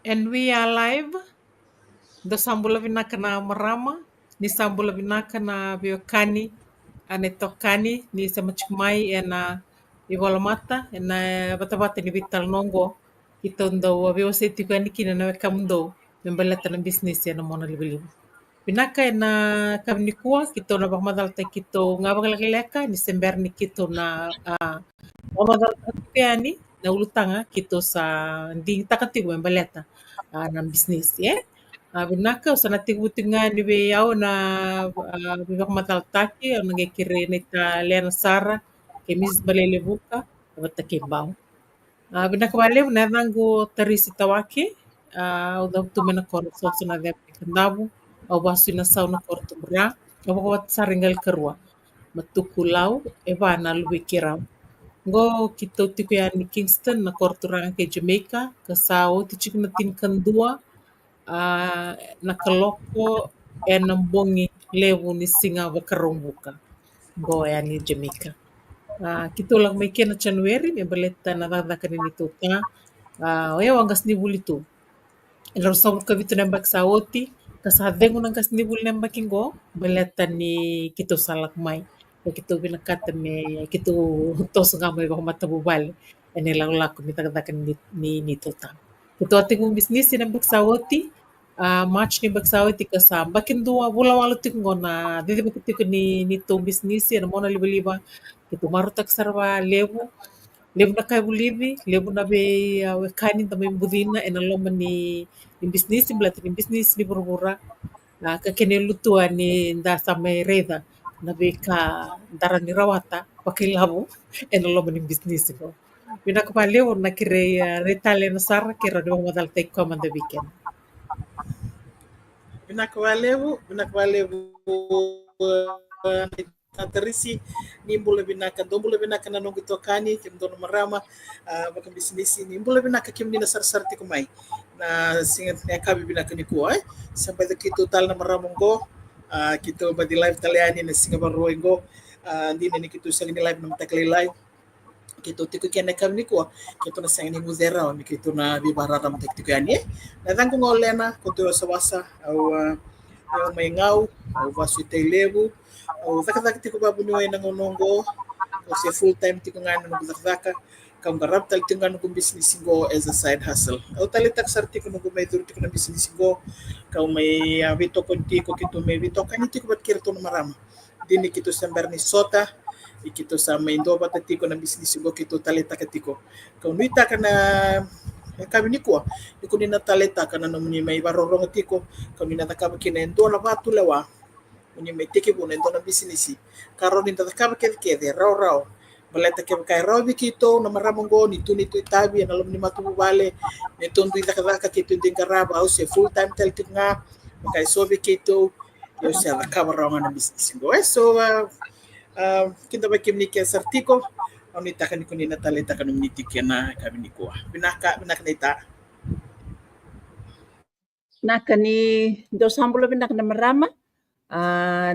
And we are live. Do sambulo vinaka na marama. Ni sambulo vinaka na viokani. Ane tokani ni samachkumai ena iwalamata ena bata-bata ni vital nongo. Kita ndo wavio seti kani kina na wekamundo. Membalata na business ya na mona libilibu. Vinaka ena kamnikua kito na bakmadalta kito ngabagalaka ni sember ni kito na bakmadalta yani na ulutanga kito sa ding takatigo membalata ng business ya. Binaka sa natigbutingan ni Beyao na bibak mataltaki ang nangikiri ni Lena Sara kemis balelebuka wata kimbao. Binaka bale na nango tarisi tawaki o da tumena kor so na de kandabu o basu na sauna kor tumra o wat saringal kerwa matukulau eba na lubikirau. Ngo kito tiku ya ni Kingston na kor turang ke Jamaica kasao tichik na tinkandua nakaloko e nambongi lewu ni singa wakarumbuka go ya ni Jamaica. Kito lang may kena January may baleta na dadakan ni tuta. Oya wangas ni bulito. Ilo sa ka vito nembak sa oti kasadengo nang kas ni bul nembaking go baleta ni kito salakmay. Kito binakata me kito tos nga may matabubal. Ene lang lako ni dadakan ni tuta. Kito ating business nembak sa oti. March ni bagsawi ti kasam. Bakin dua bula walo ti ngona. Didi bakit ko ni to business yan mo na liba-liba. Kito marutak sarwa lebu. Lebu na kay bulibi. Lebu na be kanin tamay budina en aloman ni business blat ni business ni burubura. Kakinilutuan ni nda sa may reda. Na be ka daran ni rawata. Pakilabu en aloman ni business ko. Pinakapalew na kire retale na sara kira di madal take ko man the weekend. Binakawalevu tarisi nimbula binaka dombula binaka na nongo tokani kim dono marama baka bisnisi nimbula binaka kim nina sar-sar ti kumai na singat ni akabi binaka ni kuwa sampai kito tal na maramong go kito ba di live taliani na singa baro go hindi na ni kito sa ni live na matakali live kito tiko kena kami ni kuwa kito na sang ni muzera ni kito na bibarara mo tiko yani na tango ngolena kito sa wasa au may ngau au vasu lebu au zakazaka tiko babu ni wena ngonongo o se full time tiko ngana no zakazaka kam garab tal tinga no business go as a side hustle au talitak sarti ko no may duro tiko na business go kau may vito konti ko kito may vito kaniti ko bat kirto no marama dini kito sember ni sota ikito sa may indoba tatiko na business go kito taleta katiko kau nuita kana kami ni ko ni nataleta kana no ni may barorong tiko kau ni natakaba kinendo na batu lewa ni may tiki po nendo na business karon ni natakaba kede raw baleta ke kay raw bikito na maramong go ni tunito itabi na alam ni matubale ni tondo itakaka kito din karaba au se full time teltik nga kay so bikito yo sa nakaba raw na business go so kita ba kimni ke sartiko oni takan ko ni nataleta kan ni tikena kami ni ko binaka nita nakani do sambulo binaka na marama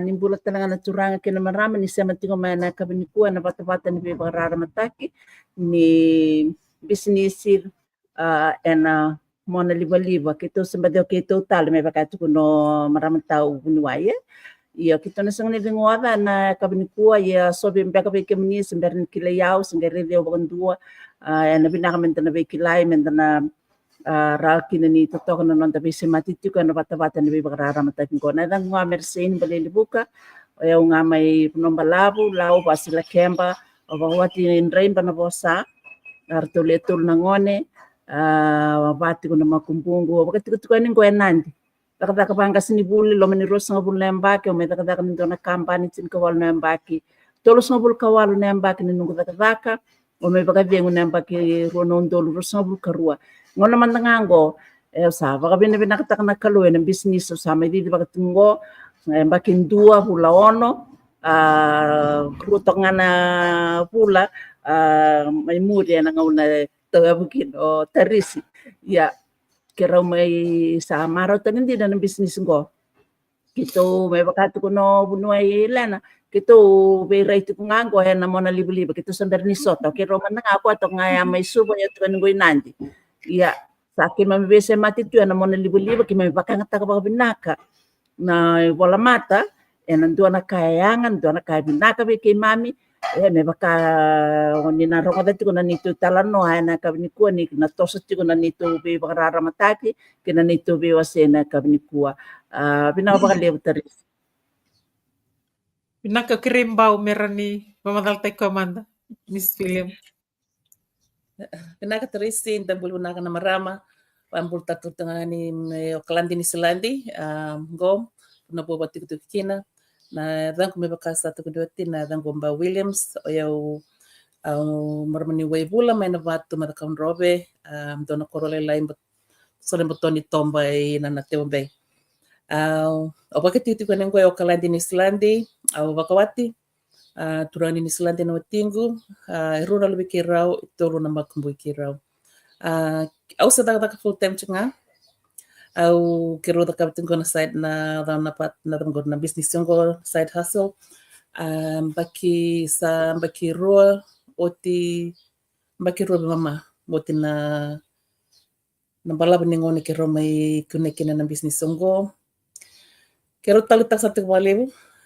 nimbulat talaga na turanga kina marama ni sama tingo mana kami ni ko na bata-bata ni bebarara mataki ni businessir ena mona liba-liba kito sembadeo kito tal me bakatu kuno marama tau bunuaye ia kita na sang nilingoada na kabinikua ia sobe mbeka be kemni sember ni kilayau sengere leo bandua na binaka mentana be kilai mentana rakina ni totok na nonta be sematitu kana bata-bata ni be bagrara matakin ko na dang nga mersin baleli buka ia nga may penombalabu lau basila kemba o bawati inrain bana bosa artoletul nangone bati ko na makumbungu bakati ko tukani ko enandi takadaka banga sini buli lo mani rosa ngabul nembaki o me takadaka nindo na kampani tin kawal nembaki tolos ngabul kawal nembaki ninungu takadaka o me baka viengu nembaki rono ndolu rosa ngabul karua ngono mandangango sa baka bina kataka na kaluwe ng business sa may di baka tungo nembaki ndua hula ono krutok nga na pula may muri na ngauna tagabukin o tarisi ya kira may sa maraw tanin din ng business ko. Kito may bakato ko no bunuay lana. Kito be right ko nga ko na mo na libo-libo. Kito sa Bernisota. Kiro man nga ako ato nga may subo ya tukan ko inandi. Ya Sa kimami vese mati tu ana mona liba-liba kimami bakanga taka binaka. Na wala mata nandua na kayangan dua na kaya binaka be kimami me baka ni na ronga dati kuna nitu talano na kabnikua ni na tosa ti kuna nitu be bakarara mataki kina nitu be wasena kabnikua bina baka lebu taris. Binaka kirimbau merani pamadal tay komanda Miss William. Binaka tarisi inta bulu naka na marama pambul tatu tangani me okalandi ni selandi gom na boba tiku kina na danku me baka satu kedua na danku Mba Williams oyau marmani waibula mai na batu mata kaun robe dona korole lain sore botoni tomba na na teombe o baka tiku kene ngoi okalandi ni selandi au bakawati turani ni selandi na watingu rura lebih kirau tolu na makumbu kirau au sedang tak full time cunga au kiro tak kapitin na side na pat na tengok na business ngo side hustle baki roa oti baki roa mama oti na bala beningo ni kiro mai kunekina na business ngo kiro tali tak satu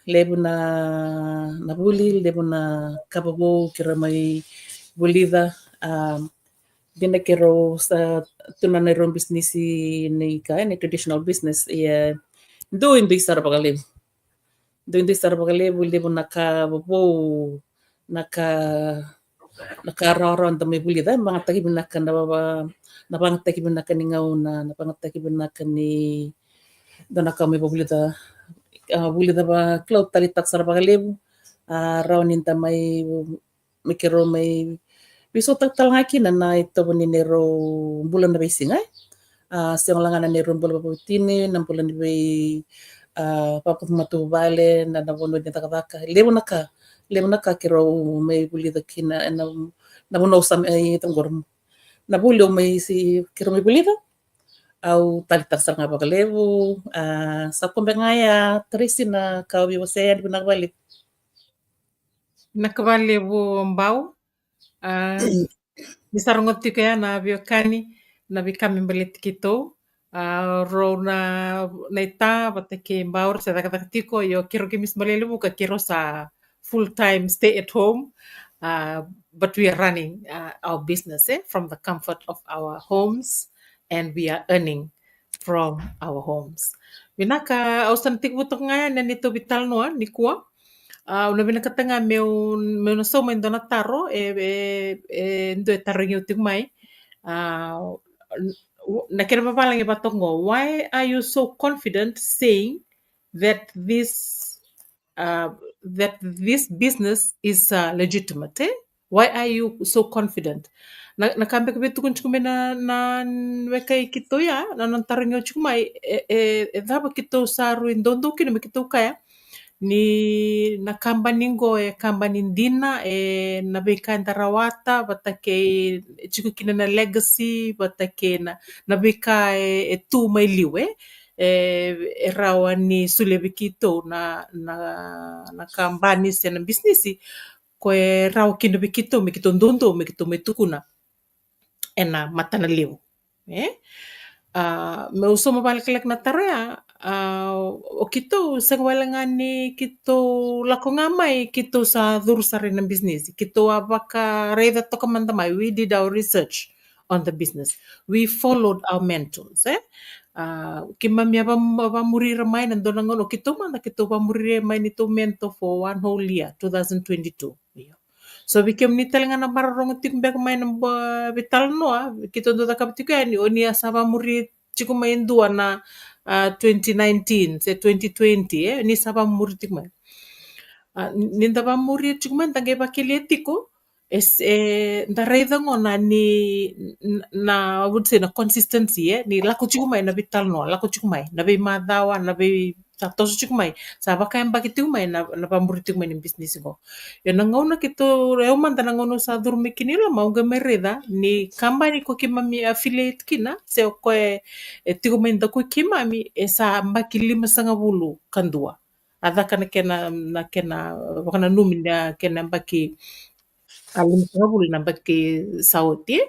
lebu na buli lebu na kababo kiro mai bulida bina kero sa tuna na ron business ni traditional business doing this sarabagalebu lebu naka bobo naka raron da may bulida mga tagi binaka na banga tagi binaka ni ngauna na banga tagi binaka ni donaka may bulida ba cloud talitak sarabagalebu raon inta may kero may biso taktal ngaki na ito ni nero bulan na basing siyang langan na nero bulan paputini ng bulan ni paput matubale na nabunod ni takataka lebu naka kiro may buli da kina nabunaw sa may tanggor nabulo may si kiro may buli da au talitak sa nga bagalebu sa kumbengaya trisi na kawi wasaya di binakbalik nakabalebu Mbau Misarongoti kaya na biokani na bikami balit kito ro na ita batake Mbau sa takatiko yo kiro kimis balelu ka kiro sa full time stay at home but we are running our business from the comfort of our homes and we are earning from our homes. Binaka ausantik butok ngayon na nito vital noa ni kuwa una binakatanga meu na soma indo na taro ndo taro nyo tigmay nakira papalang ibatongo why are you so confident saying that this business is legitimate why are you so confident nakambe kabetu kun chukume na weka kito ya na taro nyo chukumay dhaba kito saru indondo kino kito kaya ni nakamba ningo kamba nindina nabeka ndarawata batake chiku kina na legacy batake na beka tu mai liwe rawa ni sulebikito na kambani sena businessi ko rawa kino bikito mikito ndondo mikito metukuna ena matana liu me uso mabalik na tarea o kito sa walangani kito lako ngamay kito sa durusari ng business kito abaka reda to kamandamay we did our research on the business we followed our mentors kimamya ba murira may nandun nangono kito man kito ba murira may nito mentor for one whole year 2022 so bikem ni talaga na mararong tikmbek may ng vital no kito do takaptiko yan oni asaba muri chiko may ndua na 2019 se 2020 ni saba muri tikman ninda ba muri tikman tange ba kilietiko ndareda ngona ni na I would say na consistency ni lako chiko may na vital no lako chiko may na be madawa na be sa toso chikmay sa baka yung bakit may na pamuritik may ng business ko yun ang ngauna kito reo man tanang sa durmi kinila mauga mereda ni kambani ko kimami affiliate kina se ko tigo may ko kimami sa mbaki 5 kandua ada kana kena baka na numin na kena mbaki alimsangabul nambak ke sauti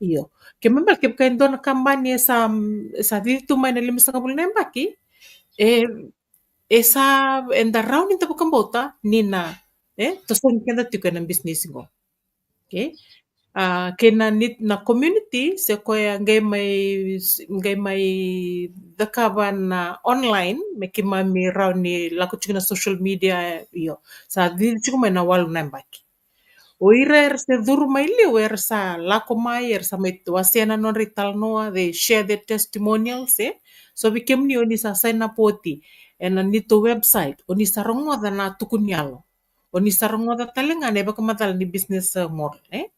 iyo ke membal ke kain dona kampanye sa dito may na limasangabul nambaki esa enda round inta bukambota nina to son kenda tiko ng business ngo okay kena nit na community se koya ngay may dakaban na online me kimami round ni lako chiko na social media iyo sa di chiko may nawalo nambaki o ira se duru maili o sa lako mai sa may wasiana non rital noa they share their testimonials so bikem ni oni sa sign up poti and nito website oni sa rongo na tukunyalo oni sa rongo talenga ne baka matal ni business model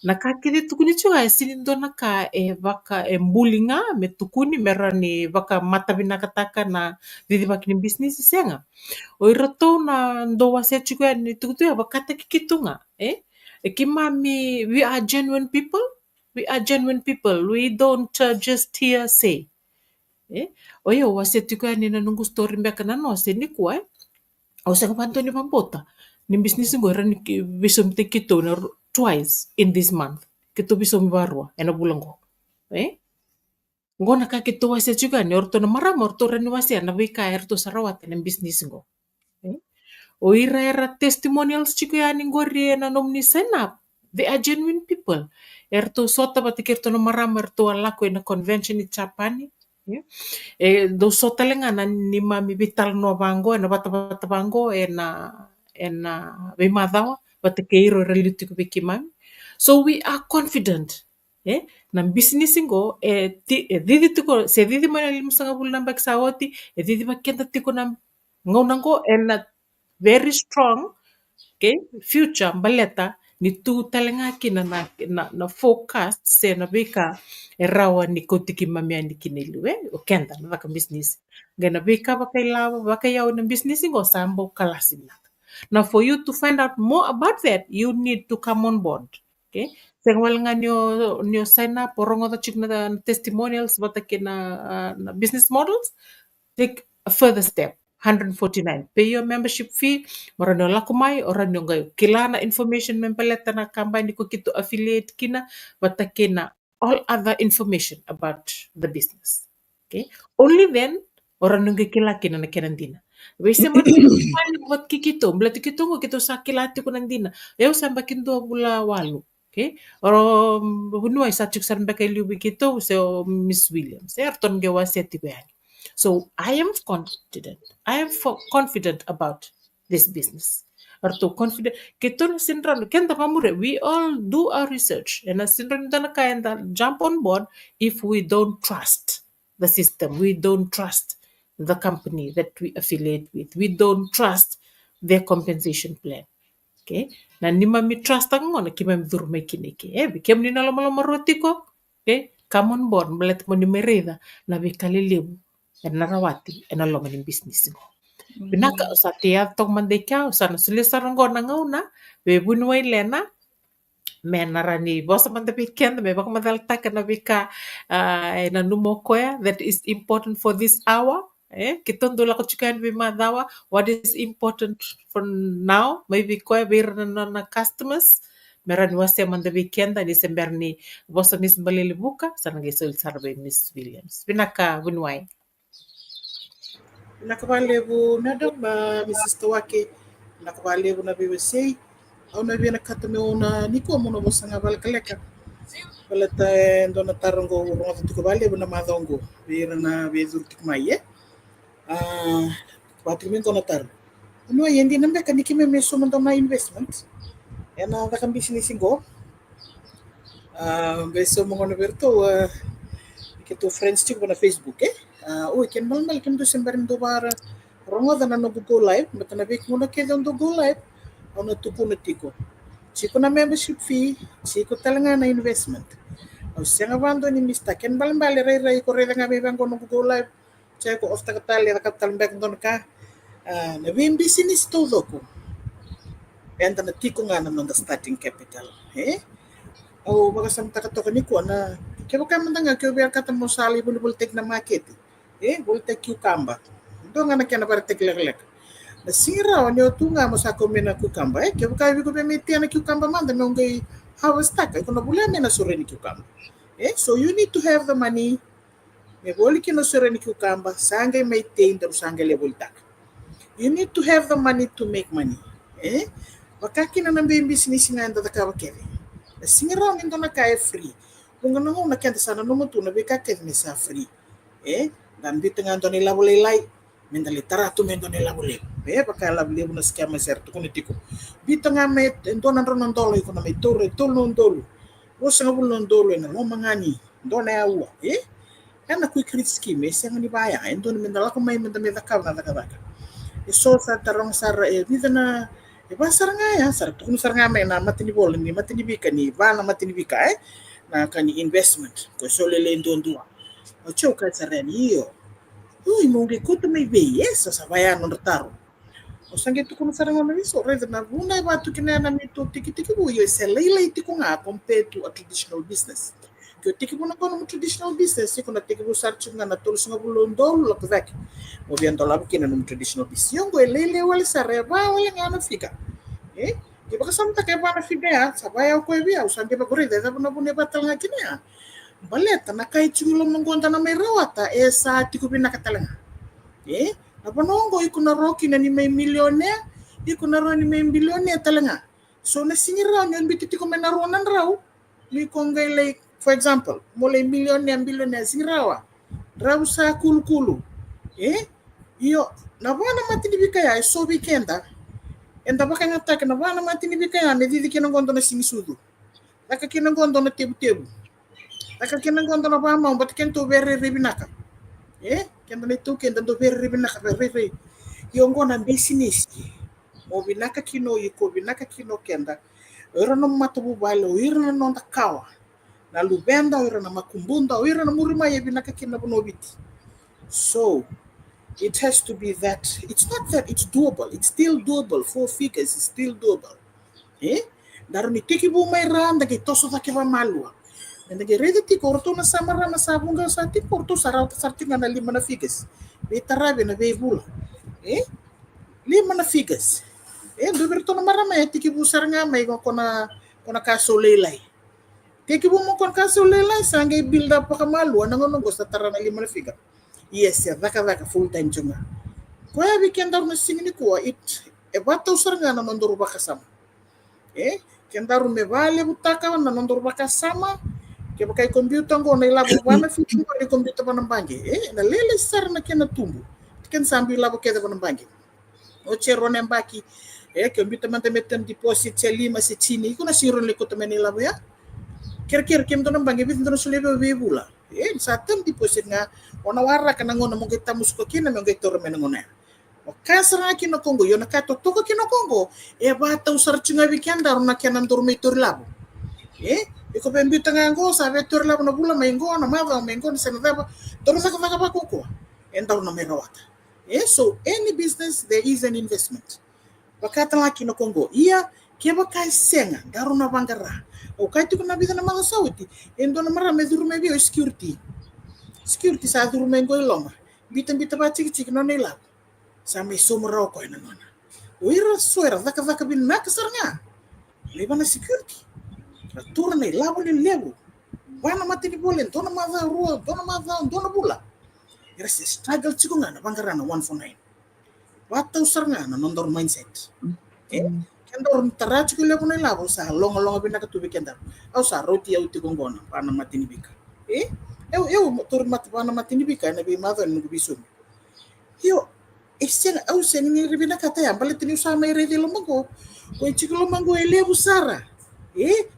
na kakiri tukuni chua sinindo na ka baka mbulinga me tukuni merani baka matabina kataka na didi baki ni business senga o irato na ndo wasia chukua ni tukutu ya bakata kikitunga kimami we are genuine people we don't just hear say o yo wasia chukua ni na nungu story mbeka na no se ni kuwa o sa kapanto ni pambota ni business ngo rani bisum tikito na twice in this month kito bisum barwa ena bulango ngona ka kito wasia juga ni orto na marama orto rani wasia na wika erto sarawat na business ngo o ira testimonials juga yani ngori na nomni senap they are genuine people erto sota batikirto na marama erto alako na convention ni Japani do sota lenga na ni mami vital no bango na bata bango ena bimadawa batakeiro relitiku bikimami so we are confident na business ngo didi tiko se didi mana limusanga bulna bak sawoti didi bakenta tiko na ngonango and very strong future baleta ni tu talenga kina na forecast se na bika rawa ni kotiki mamia ni kinelu o kenta na baka business gana bika baka yaw na business ngo sambo kalasina. Now, for you to find out more about that, you need to come on board. Okay? Sengwal nga nyo sign up, porongo ta chik na testimonials, bata na business models, take a further step. 149. Pay your membership fee. Marano lakumay, oranyo ngayo. Kilana information mempaleta na kampanya ko kito affiliate kina, bata na all other information about the business. Okay? Only then, oranyo ngayo kilaki na kinandina. Wese matapani buat kikito, belati kito ngo kito sakilati ko nandina. Yo samba kindo bula walu. Okay? Oro bunuay sa chuk san bakay liubi kito so Miss Williams. Erton gawa seti bayani. So I am confident. I am confident about this business. Arto confident. Kito na sinran kenda pamure. We all do our research. And na sinran na kaya jump on board if we don't trust the system. We don't trust the company that we affiliate with. We don't trust their compensation plan. Okay? Na ni mami trust ang mo na kimam durme kiniki. Bikem ni nalama roti ko. Okay? Come on board. Malet mo ni merida na bikaliliw. Na narawati. Na loma ni business mo. Pinaka sa tiya tong mandeka. Sa nasulisarang ko na ngauna. Bebunuay lena. Menarani bosa man weekend me baka madalta kana bika na numokoya that is important for this hour kitondo la ko chukan bi madawa what is important for now maybe ko bir na customers meran wase man the weekend ni semberni bosa Miss Balili buka sana gisul sarbe Miss Williams binaka bunway nakabalebu nadam Mrs. Tawake nakabalebu na BBC au na vina kata me ona niko mono bosanga balkaleka balata ndona tarongo rongo tuko balebu na madongo vira na vezul tikmai Patrimin ko na tar ano hindi nambe kaniki me meso man na investment ena da kan business ngo beso mo ngono berto kito friends chiko na Facebook ken mal ken do sembar ndo bara rongo da na no go live matana bek mo na kedo ndo go live ono tupu na tiko. Siko na membership fee, siko talaga na investment. O siya nga bando ni Mr. Ken balambali ray ko rin nga may bang kono go live. Siya ko ofta katali nakatalambek doon ka. Nabing business todo ko. And na tiko nga naman the starting capital. O magasamta ka to kaniko na kaya ka man nga kaya biya ka mo sali bulbul take na market. Bultek cucumber. Doon nga na kaya na para take lalak. Na singira onyo tunga mo sa komena cucumber ke buka bi ko be metia na cucumber man no ngai harvest taka ko na bula mena sore ni cucumber. So you need to have the money. Me boli ki no sore ni cucumber sangai maintain der sangai level taka. You need to have the money to make money. Wakaki na nambe business nga anda taka wakere. Na singira onyo na kaya free. Kung ano na kaya sana no mo tu na be ka ni sa free. Dan di tengah ando nila boleh lai mendali taratu mendo nila boleh baka la boleh na skema certo kun tiko di tengah met ndona ron ndolo iko na me torre tolo ndolo o sanga bul ndolo na lo mangani ndona ya uwa kana ku kritski me sanga ni baya ndona mendala ko mai menda me daka na daka so sa tarong sar di na ba saranga ya sar kun saranga me na matini bol ni matini bika ni ba na matini bika na kani investment ko so le ndondua o choka sarani yo ui monge kutu mai be eso sa vai ano retaro o sangue tu kono saranga na viso reza na buna ba tu kina na mito tiki bu yo se leila tiko nga compared to a traditional business que tiki bu na kono traditional business ko na tiki bu sarchu nga na tolo singa bulo ndolo la pevek mo viendo la kina no traditional business yongo lele wala sareba wala nga na fika ke baka samta ke ba na fika ya sa vai ko bia o sangue ba gore da na bune batal nga kina baleta na kai chulo mongonda na merawata esa tiku bina katalanga na bonongo iku na roki na ni may milyoner iku na ro ni may bilyoner talanga so na singira nyon bititi ko menaronan raw ni kongay like for example mole milyoner bilyoner singirawa raw sa kulkulu iyo na bana matini bikaya so weekenda enda baka ngata na bana matini bikaya me didi kinongondo na sinisudu naka kinongondo na tebu Aka kena gondo na bama but kento very ribinaka. Kenda ni tu kenda do very ribinaka very. Yongo na business. Mo binaka kino yiko binaka kino kenda. Ora no matubu balo, ira na nonda kawa. Na lubenda ira na makumbunda, ira na murima ye binaka kina bonobiti. So it has to be that it's not that it's doable. It's still doable. 4 figures is still doable. Daru ni tiki bu mai randa ke toso take ba malua. Dan rede ti korto na samara na sabunga sa ti korto sarau sarti nga na 5 na figas. Be tarabe na be bula. 5 na figas. Do berto na marama ti busar nga may kona kaso lelay. Ti bu mo kon kaso lelay sangay build up pa kamalu anong sa tara na 5 na figa. Yes, ya vaka full time junga. Kuya weekend na singini ko bata usar nga na mandoro ba kasama. Kendaru me vale butaka na mandoro ba kasama. Kaya kay computer ko na ilabo ba na fitu ko ni computer pa ng bangi na lele sar na kena tumbu ken sambi labo keda pa ng bangi o chero na mbaki computer man metem deposit sa 5 sa chini ko na siro le ko tamen ilabo ya ker kem to ng bangi bit no sulebe bebula sa tem deposit nga ona wara kana ngona mo kita musko kina mo gitor men ngona o kasra kino kongo yo na kato to kino kongo bata usar chinga weekend na kenan dormitor labo Iko pembita ngango sabe tur la na bula mengo na mava mengo na senadaba tur sa kaka pa kuko enda na merawata so any business there is an investment wakata la kino kongo iya keba kai senga daru na bangara o kai tu na vida na mga sauti endo na mara me durme bio security sa durme ngo iloma bita ba chiki no nila sa me somro ko na nona uira suera vaka bin na kasarnga leba na security turna labo ni lebo wana matini bolen dona madha ruo dona bula ira se struggle chiku ngana bangarana 149 wata usarnga na nondor mindset kendor tarachi ko lebo ni labo sa longa binaka tubi kendar au sa roti au tikongona pana matini bika eu tur mat pana matini bika na bi madha no bisu yo esen au sen ni ribina kata ya baletini usama iredi lomango ko chiku lomango elebu sara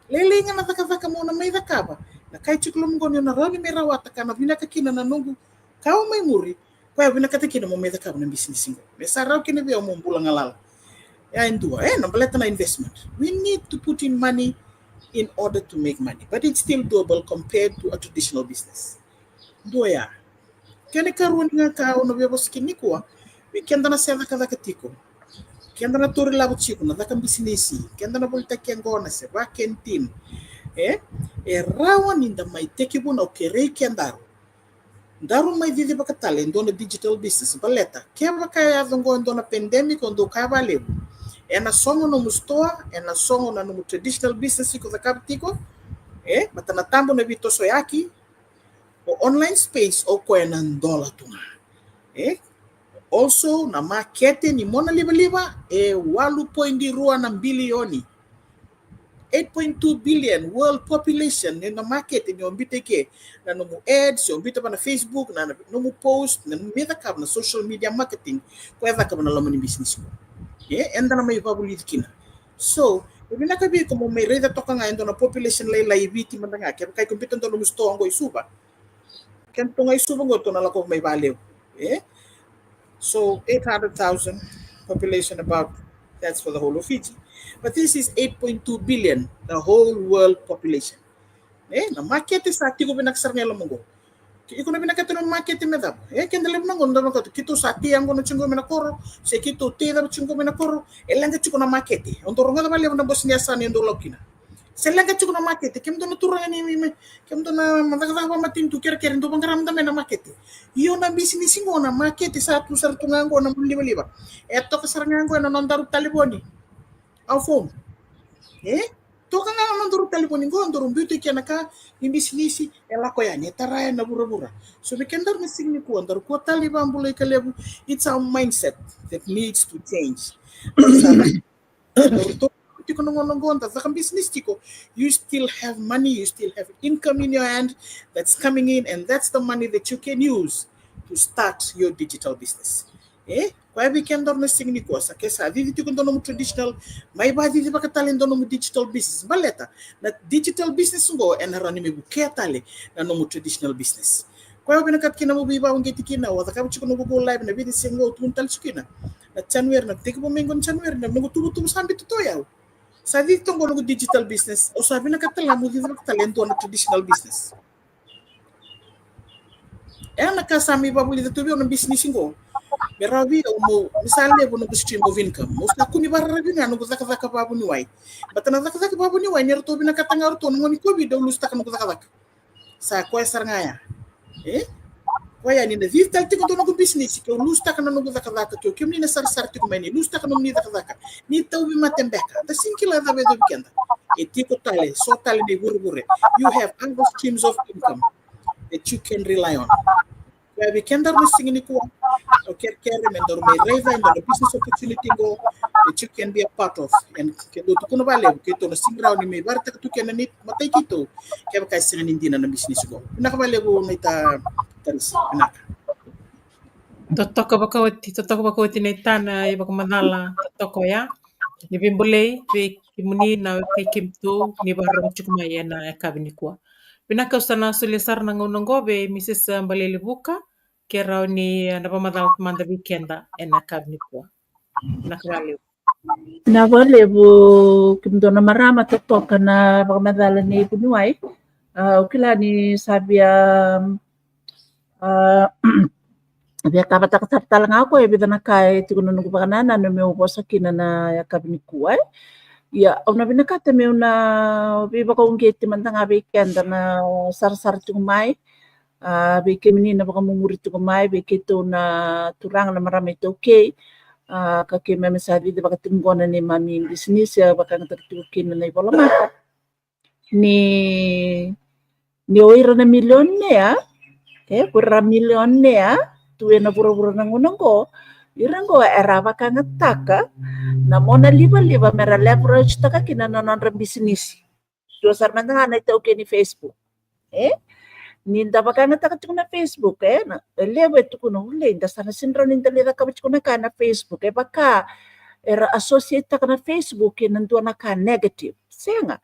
lele nga nataka mo na may nakaba na kay chiklom ko na rani may rawata ka na binakakina na nungu kao may muri kaya binakatakina mo may nakaba ng business ko may saraw kinabiyaw mo bulang alala ndua nabaleta na investment we need to put in money in order to make money but it's still doable compared to a traditional business ndua ya kaya karuan nga kao na biyabos kinikuwa weekend na siya nakatiko kenda na turi labo chico na dakam business kenda na bolta kengona se ba kentin rawan inda mai tekibu na okere kendaro Daru mai vive bakatale ndona digital business baleta. Keva kaya dongo ndona pandemic ondo kava lebu. Ena songo no mustoa, ena songo na no traditional business ko da kaptiko. Matana tambo na vito soyaki. O online space o ko ena ndola tunga. Also na market ni mona liba 8.2 na bilioni. 8.2 billion world population in the market in your BTK. Na no mo ads, yung bita pa na Facebook, na no mo post, na no meta ka na social media marketing, kuweva ka na laman ni business mo. Enda na may pabulit kina. So, ibi na kabi ko mo may reda to ka nga endo na population lay biti man nga kaya kay kumpitan to no gusto ang go isuba. Kaya to nga isuba ngo to na lako may value. So 800,000 population about, that's for the whole of Fiji. But this is 8.2 billion, the whole world population. Na market is active binaksar nila monggo. Iko na binakata ng market medap. Kenda lem nangon dalam kata kito sati ang gono chungo menakoro, se kito te da chungo menakoro, elanga chuko na market. Ontor nga bali na boss niya sa ni ndo lokina. Selanga chuko na market, kem do na turang ni kem do na matagala pa matin tu kira ndo bangram da na market. Iyo na business ngo na market sa tu sar tungango na liba. Eto kasarangan ko na nondaru taliboni. Au phone. To ka nga nanduru telefoni ngo nduru beauty kya naka imbisnisi ela ko ya netara na bura-bura. So we can learn missing ni ko nduru ko taliban bulay kalebu. It's our mindset that needs to change. You still have money, you still have income in your hand that's coming in, and that's the money that you can use to start your digital business. Kaya we can learn missing ni ko sa kesa vivi ko ndono traditional may ba vivi ba katali ndono digital business baleta na digital business ngo enarani me buketali na no traditional business. Kaya binakat kina mo biba ang giti kina wa ka chiko no go live na video singo tuntal chukina na chanwer na tiko mo mengon chanwer na no tubu sambi tutoyaw sa dito ngo digital business o sabi na katala mo vivi ka talento na traditional business. Nakasami ba buli tubi on business ngo Berawi mo misalnya bu nunggu stream of income. Musta kuni bararabi na nunggu zaka babu ni wai. Batana zaka babu ni wai nerto bina katanga orto ngoni ko bi do lusta kan nunggu zaka. Sa ko esar ngaya. Waya ni na vital tiko do nunggu business ko lusta kan nunggu zaka ko kimi na sar ti ko mani lusta kan nunggu zaka. Ni taw bi matembeka. Ta sinkila da be do bikenda. Tiko tale so tale ni burgure. You have other streams of income that you can rely on. Kaya we can missing ni ko okay remember may reva and the business opportunity go that you can be a part of and kendo to kuno bale kito na singraw ni may barta to ken ni matay kito kaya kay singan hindi na business go nakabale go na ita taris pinaka Totoko bakawati na itana ibang manala totoko ya. Ni bimbulay vi kimuni na kay kimtu ni barang chukumaya na kabini kwa. Pinaka usana sulisar ng unonggo be Mrs. Balilibuka kera ni napamadal manda weekenda na kabini kwa. Nakawali. Na wale bu kimdo na marama totoka na pagmadala ni Punuay. Ukila ni sabia Bia kapata lang ako bida na kay tikuno nung pakanana no meu bosa kina na yakabini kuay. Ya ona binakata meu na biba ko ngeti mantanga weekend na sar-sar tumay. Bike menina baka mumuri tumay bike to na turang na marami to okay. Kaki meme sabi di baka tinggona ni mami business ya baka nagtukin na ibola mata. Ni oira na milyon niya. Pura milyon niya. Tuwe na pura-pura ng unang ko, irango era baka ngataka na mona liba mera leverage taka kinananon ra business. Dosar man nga na ito okay ni Facebook. Ninda baka ngataka na Facebook na lewe to kuno huli inda sana sinro ninda lira kabit ko na ka na Facebook baka era associate taka na Facebook nanduan na ka negative. Siya nga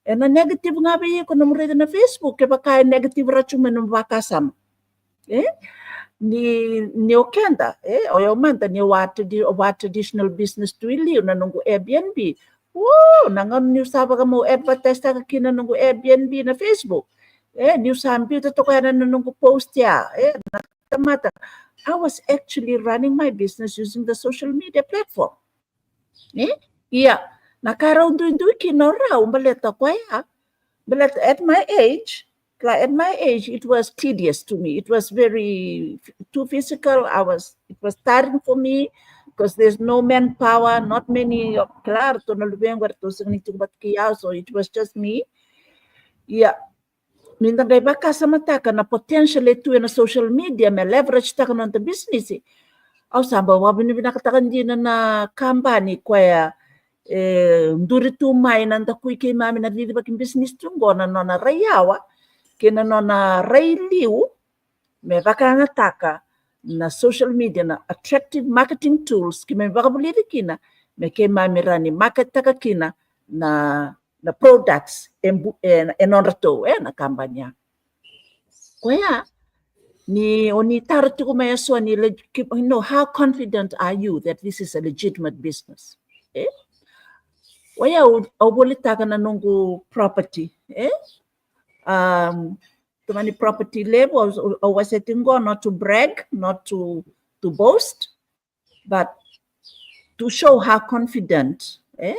na negative nga ba ko na murida na Facebook baka negative ra chuma nung baka sam. Ni okenda oyo manta ni what traditional business to ili na nungu Airbnb nangan ni saba ka mo advertise ka kina nungu Airbnb na Facebook ni sambi to kaya na nungu post ya nakamata I was actually running my business using the social media platform nakaraw ndu kinora umbaleta kwa ya but at my age At my age, it was tedious to me. It was very too physical. It was tiring for me because there's no manpower, not many. Claro, so it was just me. Yeah. Minda dai baka sama taka na potential itu na social media me leverage taka na the business. Au samba wabini binakatakan din na company kwaya nduri tu mai nanda kuike mami na dili bakin business tungo na nona rayawa kina nona railiu me baka nataka na social media na attractive marketing tools kime baka buliri kina me ke mami rani market taka kina na products en onrato na kampanya kwaya ni oni tarati ko may so ni how confident are you that this is a legitimate business waya obolita ka na nungu property to many property labels or was it not to brag, not to boast, but to show how confident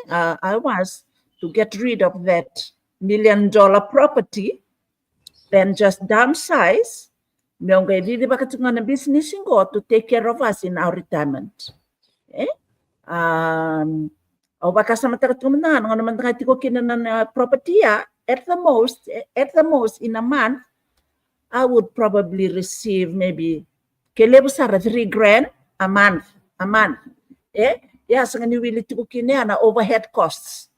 I was to get rid of that $1 million property, then just downsize business to take care of us in our retirement. Property at the most in a month, I would probably receive maybe $3,000 a month. Yes, and you will to overhead costs.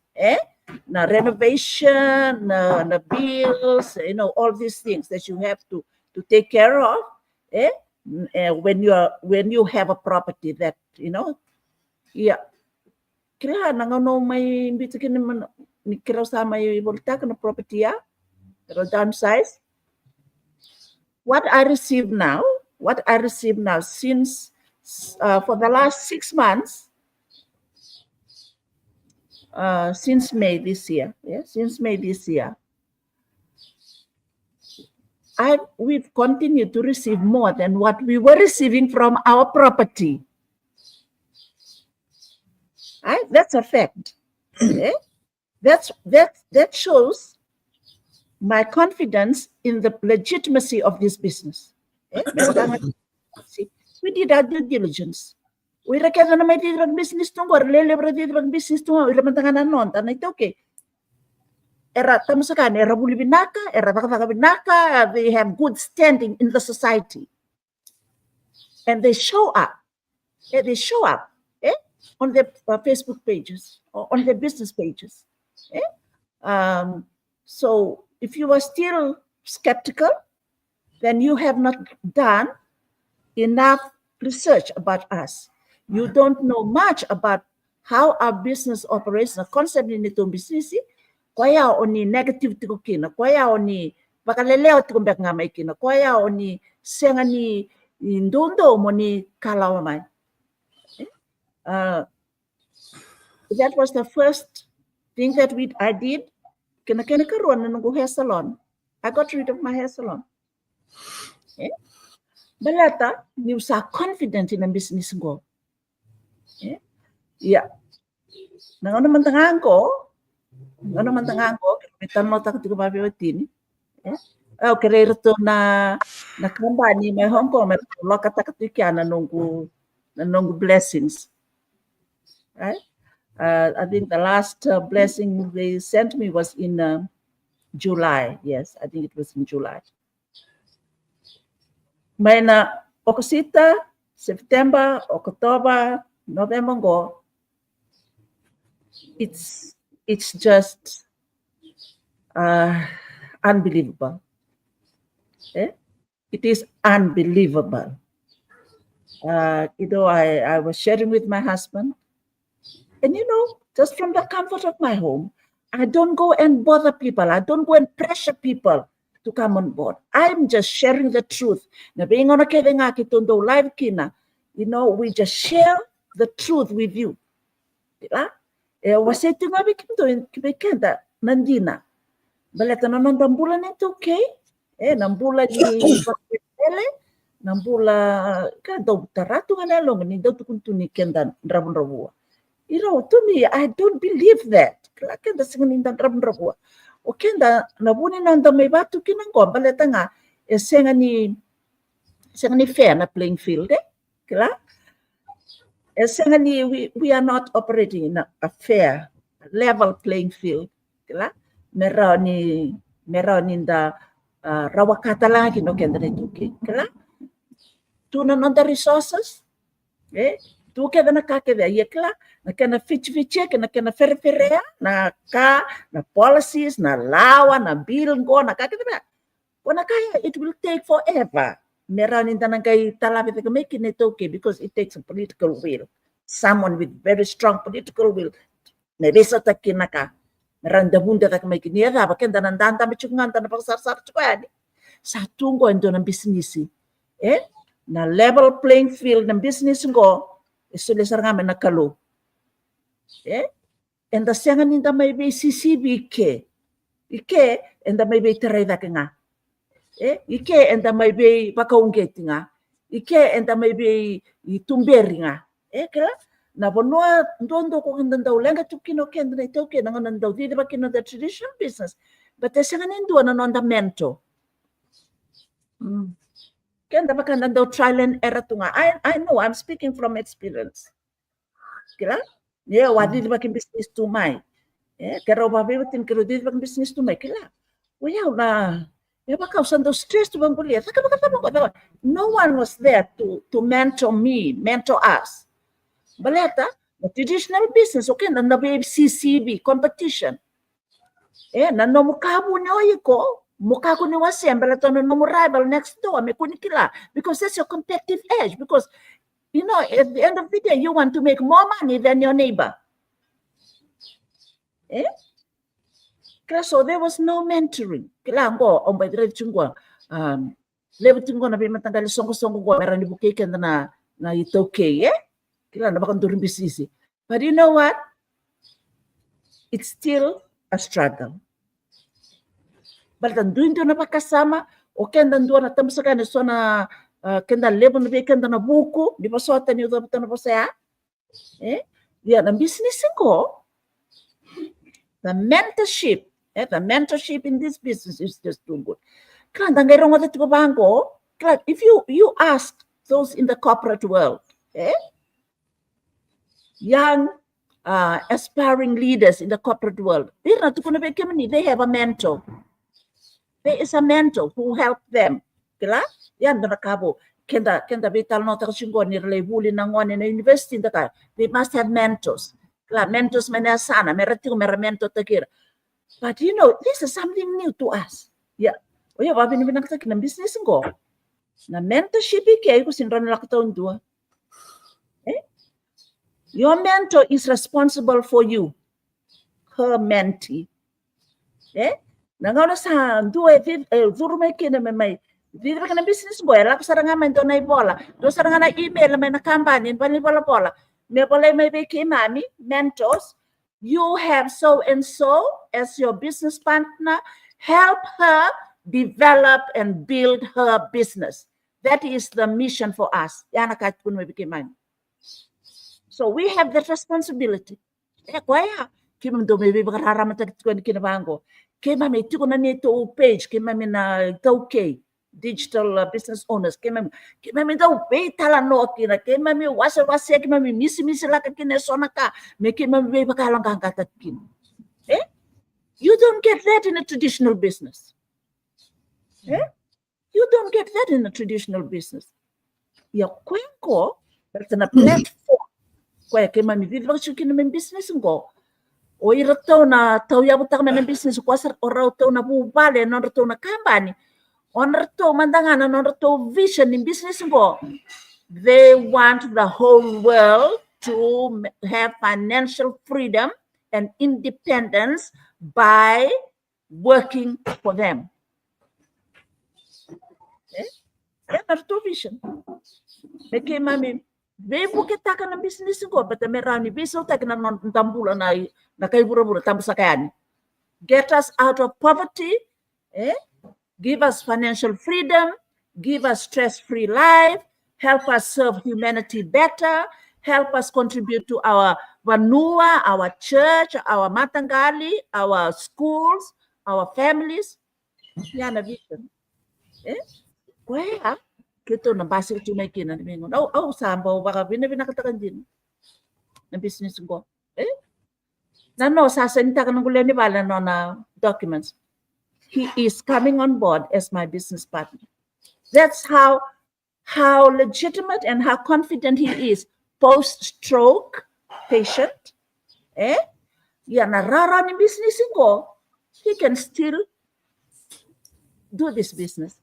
Na renovation, na bills, all these things that you have to take care of. When you have a property that yeah. Kaya nangano may bitikin naman ni kira sa may volta na property pero downsize. What I receive now since for the last 6 months, since May this year, we've continued to receive more than what we were receiving from our property. That's a fact. That shows my confidence in the legitimacy of this business. We did our due diligence. We reckon na may did business to or did business to we remantangan non and it's okay. Era tamusakan era buli binaka, era baka binaka, they have good standing in the society. And they show up. On their Facebook pages or on their business pages. So if you are still skeptical, then you have not done enough research about us. You don't know much about how our business operates. Na concept ni nitong business, kaya oni negative tiko kina, kaya oni bakaleleo tiko mbek ngamay kina, kaya oni senga ni ndondo mo ni kalawamay. That was the first thing that I did. Kena karon na nung hair salon. I got rid of my hair salon. Balata, you are confident in a business go. Yeah. Nang naman tangan ko, kita mo tak tigo babiwatin. Okay, rito na company may Hong Kong, may lokata-katikya na nung blessings. Right? I think the last blessing they sent me was in July. Yes, I think it was in July. May na Okosita, September, October, November go. It's just unbelievable. It is unbelievable. I was sharing with my husband. And just from the comfort of my home, I don't go and bother people. I don't go and pressure people to come on board. I'm just sharing the truth. Na being on a live kina, we just share the truth with you. Was it to my kibekenda nandina. Baleta na nambula nito okay? Nambula ni nambula ka do taratu ngalong ni do tukuntuni kenda rabon. To me, I don't believe that. Okenda na buni na nda may batu kinang baleta nga senga ni fair na playing field kila senga ni we are not operating in a fair level playing field kila meroni da rawakata lagi no kenda tuki kila tuna non the resources tu keda na kakeda yekla na kena fiche kena ferreferea na policies na lawa na bill go na kakeda wana kaya it will take forever merani tanangay talapi to make it okay because it takes a political will, someone with very strong political will na bisa takinaka meranda bunda tak make ni ada bakenda nandanta bichungan tan pagsar-sar chkwani sa tungo endo ng business na level playing field ng business ngo isulisar nga man nakalo and the senga ninda may be CCB ike and the may be tereda nga ike and the may be pakaungget nga ike and the may be tumberi nga kaya na bonua ndondo ko ndanda ulenga tukino kenda na itoke na nganda di ba kino the traditional business but the senga nindo na fundamento kenda baka nando trial and error tunga I know I'm speaking from experience kila wadi di baka business to my kero babitin kero di baka business to my kila na baka usando stress to bang kuliah no one was there to mentor us baleta the traditional business okay na CCB competition na no mukabu nyoy ko muka ko ni wasem balato no rival next door me kunikila because that's your competitive edge because you know at the end of the day you want to make more money than your neighbor so there was no mentoring kila ngo ombay dire chungwa lebutingo na be matangali songo go merani bukeke na ito okay kila na baka ndurin bisisi but you know what it's still a struggle baltan duin na pakasama o kenda ndua na tamsaka ni so na kenda lebo na be kenda na buku di pasota ni udo na posaya na business ko the mentorship in this business is just too good kaya dangay rongo dito bango if you ask those in the corporate world young aspiring leaders in the corporate world they have a mentor. There is a mentor who helped them. Kila? Yan na nakabo. Kenda vital no takasinggo ni relevuli nangwan in university ndaka. They must have mentors. Kila mentors mena sana meratigo mentor takira. But you know, this is something new to us. Yeah. Oya wabi ni binakta kina business ngo. Na mentorship ike ko sinron lakataon dua. Your mentor is responsible for you. Her mentee. Nangaw sa dua zuru may kina may di ba kana business boy la ko saranga man do na bola do saranga na email may na kampanya pani bola me bola may be mami mentors you have so and so as your business partner help her develop and build her business. That is the mission for us. Yana ka kun may be mami. So we have that responsibility. Kwaya kim do may be kararamat ko ni kinabango. Kema may tiko na nito page, kema may na okay, digital business owners, kema may daw pay talano kina, kema may wasa, kema may misi la kakine sona ka, may kema may bakalang kangkatakin. You don't get that in a traditional business. You don't get that in a traditional business. Ya kwenko, that's na platform. Kwaya kema may viva kina may business ngo. O irataw na tawyabutak na ng business ko asar oraw taw na bubale non rato na kambani on rato mandangana non rato vision in business mo they want the whole world to have financial freedom and independence by working for them. Rato vision okay mami Bebo kita ka ng business ko, but merani biso ta na tambula na kay bura-bura tamsakan. Get us out of poverty, give us financial freedom, give us stress-free life, help us serve humanity better, help us contribute to our Vanua, our church, our Matangali, our schools, our families, yana vision. Kaya, kito na basic to make in and mingon. Oh, sambo, baka binakatakan din. Na business ko. No, sasalita ka ng gulen ni Bala no na documents. He is coming on board as my business partner. That's how legitimate and how confident he is. Post-stroke patient, narara ni business ko, he can still do this business.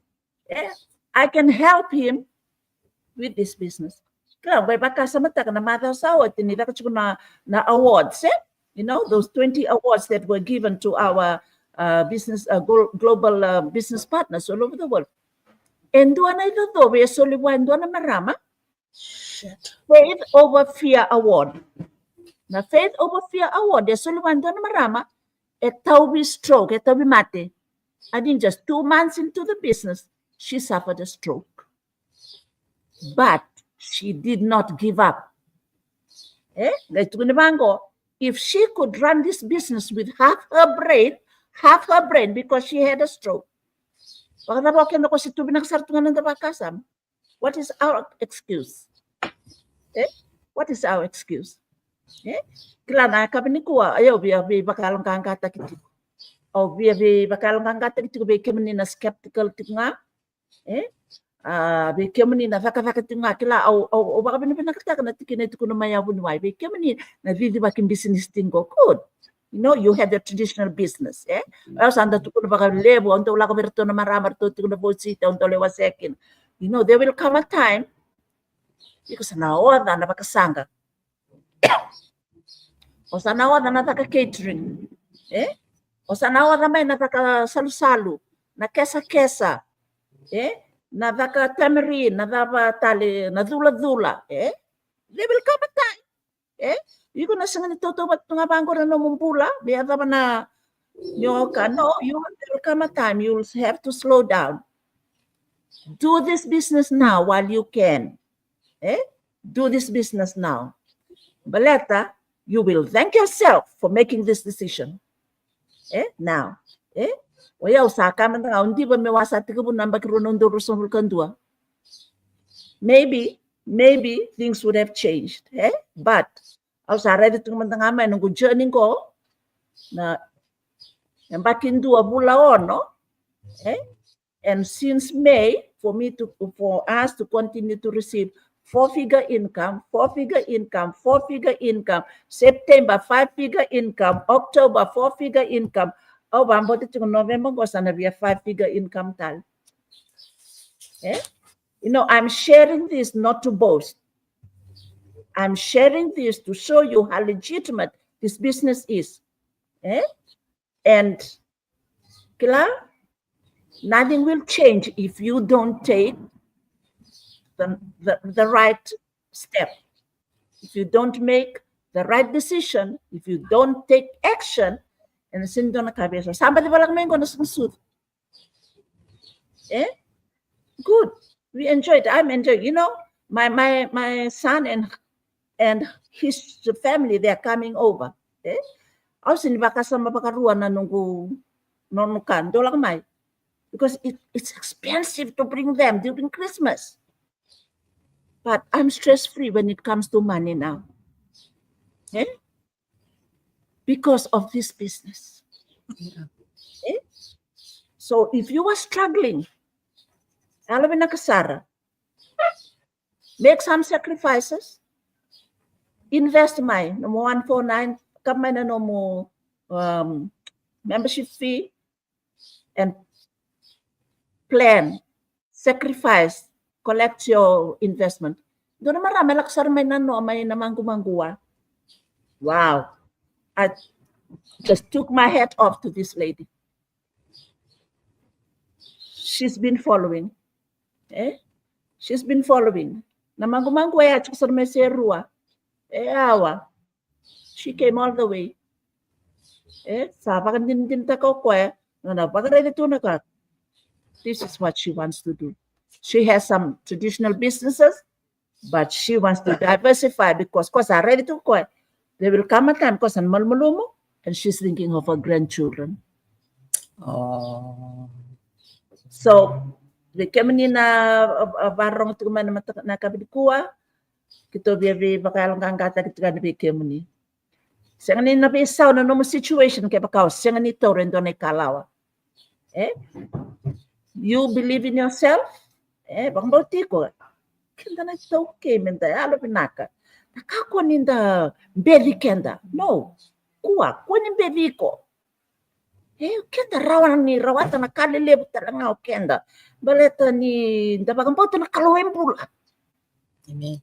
I can help him with this business. Kaya may baka sa mata ka na matasawa, tinira ko na awards, you know, those 20 awards that were given to our business global business partners all over the world. And doon na ito to, we are soliwan doon na marama. Faith over Fear Award. Na Faith over Fear Award, soliwan doon na marama, etawi stroke, etawi mate. I think just 2 months into the business, she suffered a stroke. But she did not give up. If she could run this business with half her brain because she had a stroke, what is our excuse? What is our excuse? Klana kabini kuwa ayo biya bakalang kangkata kiti. O biya bakalang kangkata kiti be kemni na skeptical tinga. Be kemni na vaka tinga kila o baka pinakita ka na tikina ito kuno mayabun wai be kemni na vidi bakin business tingo good. You know, you had a traditional business, Else anda tu kuno baka lebo onto wala ka merto na maramar to kuno bosita onto lewa second. You know, there will come a time because naoda na bakasanga. O sa naoda na taka catering, O sa naoda may na taka salu-salu, na kesa-kesa, na taka tamarind, na taka tali, na dula-dula, There will come a time, You gonna sing ni toto bat nga bangko na mumpula, biya ba na nyoka? No, there will come a time you will have to slow down. Do this business now while you can. Do this business now. Baleta, you will thank yourself for making this decision. Now. Waya usaka man nga hindi ba may wasati ko namba kirunon do ruson kandua. Maybe things would have changed. But usara dito man nga may nung journey ko na yung bakin dua bulaon, no? And since May, for us to continue to receive 4-figure income, September 5-figure income, October 4-figure income, November was gonna be a 5-figure income tal. You know, I'm sharing this not to boast. I'm sharing this to show you how legitimate this business is. And nothing will change if you don't take the right step. If you don't make the right decision, if you don't take action, and sindo na kabisa. Somebody walang may gonna suit. Good. We enjoyed. I'm enjoying. You know, my son and his family, they're coming over. Also, baka sa mapakaruan na nunggu nonukan. Dolang may. Because it's expensive to bring them during Christmas. But I'm stress-free when it comes to money now. Because of this business. So if you are struggling, alam na kasara, make some sacrifices, invest my no 149, kamay na no mo membership fee, and plan, sacrifice, collect your investment. Doon naman marami laksar may nano, may namanggumanguwa. Wow. I just took my hat off to this lady. She's been following. She's been following. Namanggumanguwa ya chuk sar may serua. Awa. She came all the way. Sabakan din tako ko pagare to na ka. This is what she wants to do. She has some traditional businesses, but she wants to diversify because ready to quit. There will come a time because and she's thinking of her grandchildren. Oh. So, kami na barong tu mana na kabidikua, kita biar bakal ngangkata kita kan biar kami. Sengan ni nabi saw na normal situation kaya bakal sengan ni tau rendo na kalawa. You believe in yourself? Bang bauti ko. Kenda na tau ke menda alo pinaka. Nakako ninda bevi kenda. No. Kuwa ni bevi ko. Kenda rawan ni rawata na kalile talanga o kenda. Baleta ni dabagang bauti na kalawembula. Amen.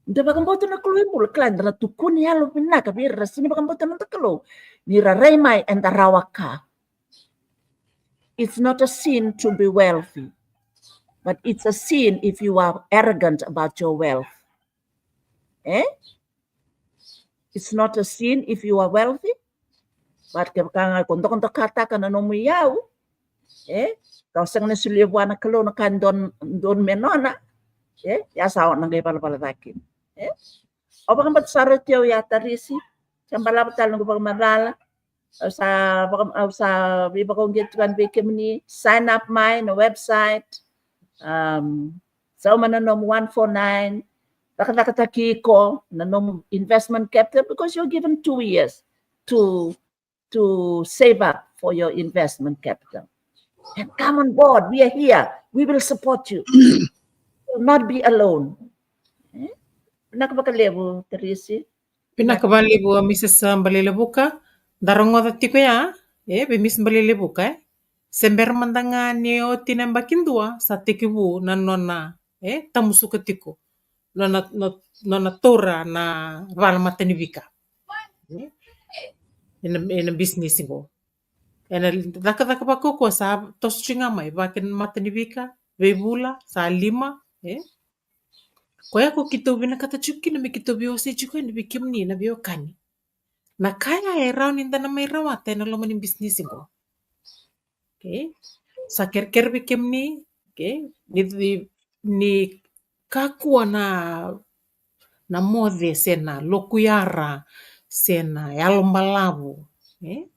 Dabagang bauti na kalawembula. Klan na tukuni alo pinaka. Bira sini bagang bauti na takalo. Nira raymay and rawaka. It's not a sin to be wealthy, but it's a sin if you are arrogant about your wealth. It's not a sin if you are wealthy, but kung kata ka na numiyaw, kau sang na sulibuan na kalo na kan don menona, yasaw na gay palapalatakin. O baka matsarot yaw yata risi, siyang palapatal ng pagmarala, sa iba kong gituan bikim ni sign up my na website sa umanom 149 nakataki ko na investment capital because you're given 2 years to save up for your investment capital and come on board. We are here, we will support you. You will not be alone. Nakapakalevo Teresi Pinakabalibu Mrs. Balilibuka darongo tiko ya be Miss Balilibuka sember mandanga neo tinambakindua sa tikibu na nona tamusuka tiko nona tora na vala matanivika in a business go ena daka pakoko sa toschinga mai vakin matanivika vebula sa 5 Koya ko kitobi na katachuki na mikitobi o si chuko na bikimni na biokani. Na kaya raw ninda na may rawate na loman yung business ko. Okay? Sa kerker bikimni, okay? Ni kakua na mode sena lokuyara sena yalombalabu. Okay?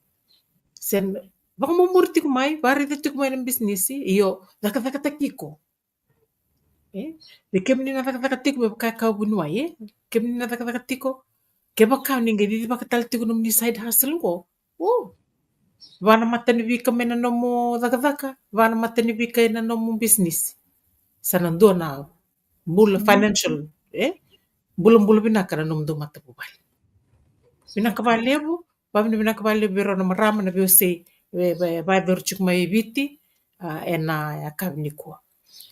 Sen baka mumurti ko may, bari dito ko may ng business iyo dakatakiko. Kemni na takatiko be kaka bunwa kemni na takatiko keba ka ninga di bakataltiko num ni side hustle ko vana matani vika mena nomo zakazaka vana matani vika na nomo business sanando na bul financial bulum binaka na nomo do matapubal binaka balebo pamni binaka balebo biro na marama na biose ba dorchuk mai viti ena yakabni ko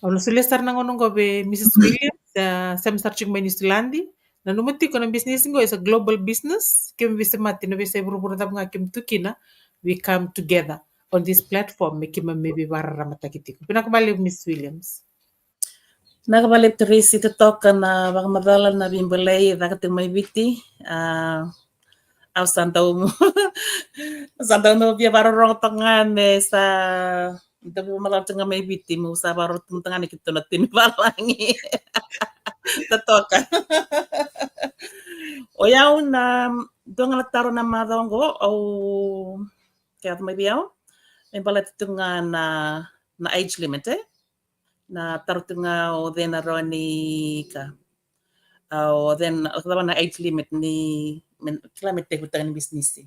Ono sulisar na ngonong be Mrs. Williams sa starting by New Zealand na numati ko ng business ngo is a global business kim bisa mati na bisa buru tap nga kim tukina we come together on this platform kim maybe barara matakiti ko pinakabali Miss Williams Nakabalik Teresi to talk na baka madala na bimbulay dakating may biti au santaw mo biya barorong tangan sa Dapat malam tengah may biti mo sa baro tengah ni kita natin balangi. Tatoka. O yaw na doon nga taro na madongo o kaya may biyaw. May balat tengah na age limit na taro tengah o then aroni ka. O then na age limit ni kilamit te hutang ni business.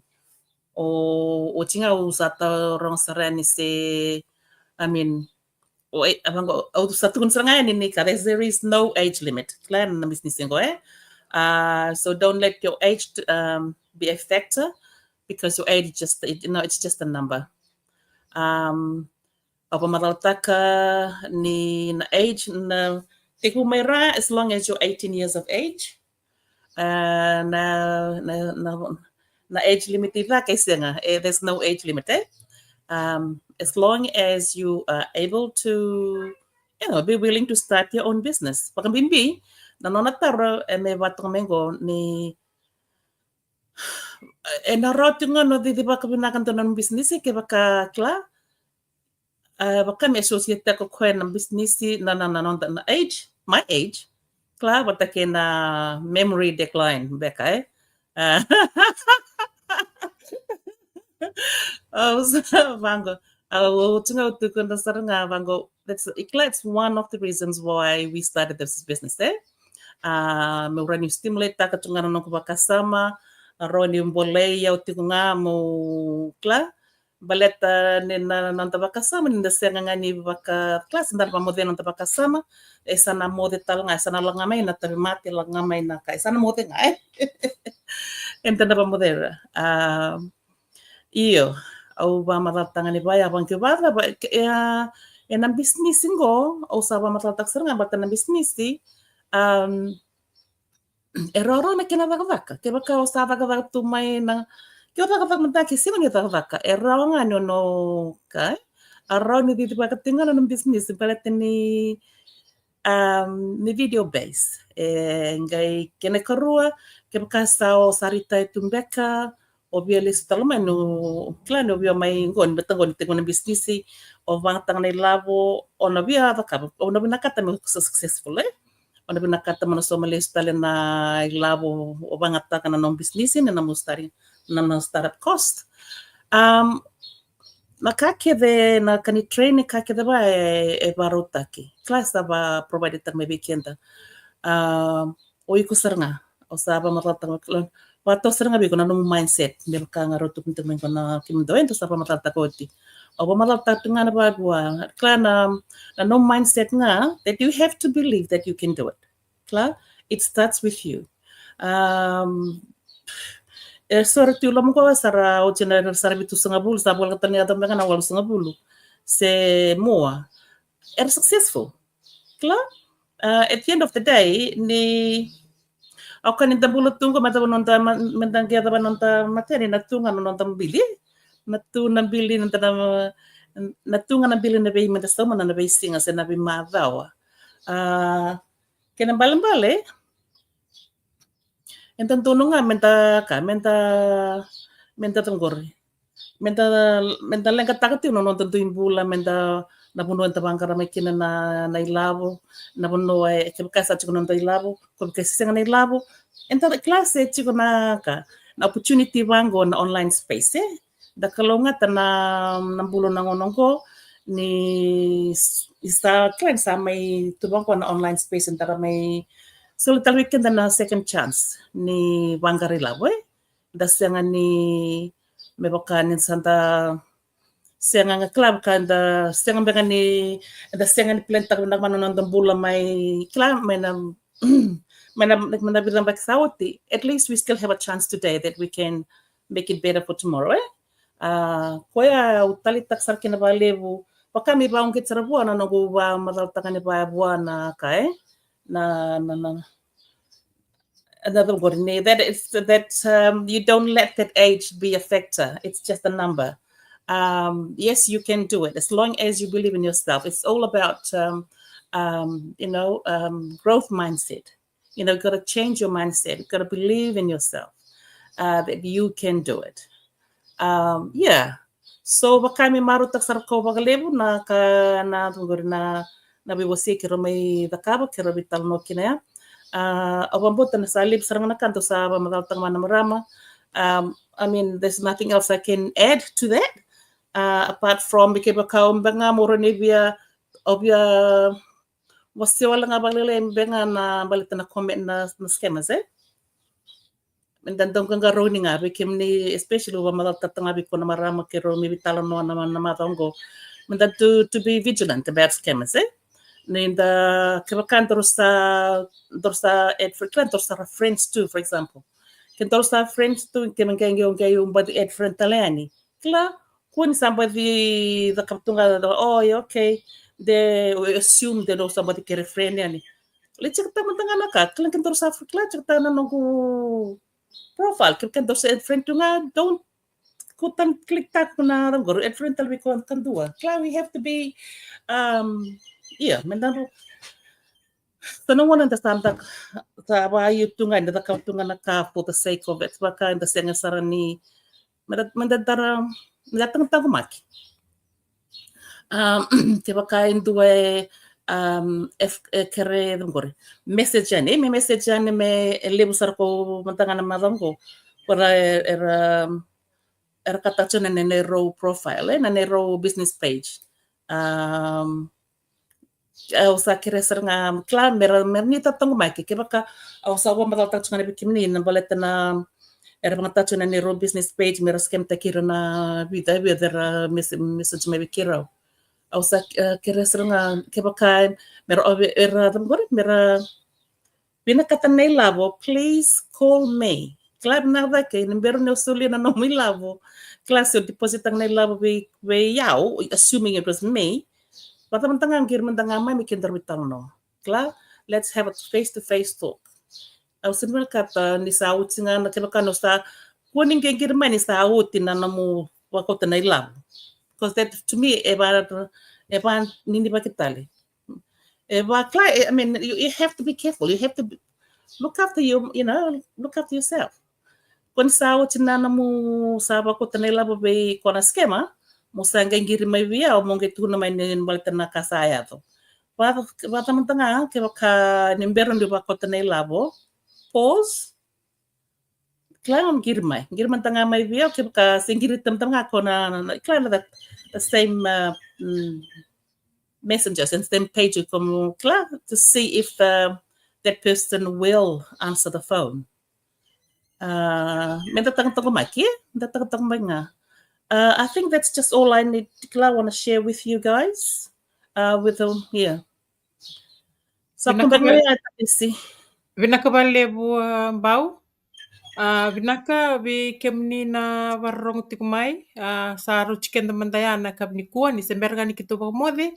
O tinga sa rong sarani se I mean, there is no age limit. So don't let your age be a factor because your age is just, it's just a number. Ni na age na as long as you're 18 years of age. Na age limit there's no age limit. As long as you are able to, be willing to start your own business. Pag bimbi, nanonataro may batong mengo ni narot nga no di ba kabinakan to ng business ke baka kla baka may associate ko kwen ng business na age, my age, kla bata ke na memory decline beka Vango. Vango. That's one of the reasons why we started this business there. Meurani stimulate taka tungana no kubakasama, roni mbolei ya utikunga mo kla. Baleta nina nanta bakasama ninda senga ngani baka class ndar pa modena nanta bakasama esana mode talanga esana langamai na tabi mati langamai na ka esana mode ngai entenda pa modera iyo au ba matatanga ni baya bang ke bada ba e na business ngo au sa ba matatak seranga bata na business e roro na kena vaka ke baka o sa vaka tu mai na ke vaka mata ke sima ni vaka e roro nga no kai a roro ni di baka tingala no business palete ni video base ngai kena karua ke baka sa o sarita tumbeka o via listalo mai no klano via mai ngon betangon tengon business o vantang nei lavo o na via vaka o na bina kata mo successful ona bina kata mana soma listale na lavo o vangata kana non business na mustari na startup cost na kakede na kani train kakede ba e barotaki class aba provided tak maybe kenda o iku seranga o saba matata wato seranga bi kuna no mindset me ka ngarotu pintu men kana kimdo ento saba matata koti o ba matata tungana ba bua klana na no mindset nga that you have to believe that you can do it klar it starts with you sorti ulam ko sara o chena sara bitu sangabul sabol katanya tambanga na wal sangabulu se moa successful klar at the end of the day ni ako nita bulot tungko mata nonta mentang kia taba nonta materi natunga nonta bili natunga na bili na bei menta soma na bei singa se na bei madawa kena bale entan tununga menta tunggori menta lengka takati no nonta tuimbula menta na puno enta bangkara mekina na ilavo na puno ke kasa chiko nonta ilavo ko ke senga na ilavo enta klase chiko na opportunity bango na online space da kalonga na bulo na ngonongo ni isa klan sa may tubangko na online space enta may so tal weekend na second chance ni bangkara ilavo da senga ni me bakanin santa senga nga club kanda senga benga ni da senga ni plenta na manonon bula mai club mai na mana bilang bak sauti at least we still have a chance today that we can make it better for tomorrow koya utali taksar kina balevu pakami baung kitsara buana no go ba madal takani ba buana kai na another word that is that you don't let that age be a factor. It's just a number. Yes, you can do it as long as you believe in yourself. It's all about growth mindset. You got to change your mindset. You got to believe in yourself that you can do it. So bakami maru taksar ko bagalebu na biwasi kiro may dakaba kiro bital no kinaya. Abambutan sa lib sarang nakanto sa mataltang manamarama. I mean, there's nothing else I can add to that. Apart from bikiba kaum benga moro nebia obya wasiwala nga balile benga na balita na comment na schemas Mendantong kang garoni nga bikim ni especially wa mataltang abi ko na marama kiro mibitalo no na matongo. Mendanto to be vigilant about schemas Ninda kebakan dorsa friends too, for example. Can dorsa friends too kemengengi but add friend talani. Kla kun somebody the kaptunga okay. They assume they know somebody care friend yani. Let's check tamang naka. Klan kan dorsa kla check na nongo profile. Kan dorsa add friend tunga don't kutan click tak na rangor add friend talbi ko kan dua. Kla we have to be mendan tanong mo understand tak sa bayutungan na kauntungan na ka for the sake of it baka in the senga sarani mandadara datang tagumaki baka indue kere ngore message ani me lebu sarko mantangan na madam ko para kata na nero profile na nero business page. Usa kira seranga kla mera ni tatang mai ke baka usa wa matal tatu na bikimni na baleta na era mga na nero business page mera skem takira na vida der message mai bikira. Usa kira seranga ke baka mera era mera bina kata nei lavo, please call me. Kla nada ke number no suli na no mi lavo. Kla so deposit ang nei lavo be yao, assuming it was me. Bata mantangan kir mantangan mai mikin terbitang no. Kla let's have a face-to-face talk. Au simul kata ni sa utinga na kebaka no sa kuning ke kir mai ni sa utin na namu wakota nei lavo. Because that to me eba nini bakitali. I mean, you have to be careful. You have to look after look after yourself. Kung sa utinana mo sa bako tanela babe kona skema, mo sa ngiri mai via o mong gitu na may balita na kasaya to. Bata mantanga ke baka nimberon di bako tanela bo pause. Kailangan ngiri mantanga mai via ke baka singiri tamtanga kona kailangan that the same messengers and same page from to see if that person will answer the phone. I think that's just all I want to share with you guys. With yeah. So Vinaka lebu bau. Vinaka vi kemni na warrong tikumai. Sa ruchiken mandayana kabni kuwa ni semberga ni kituba mode.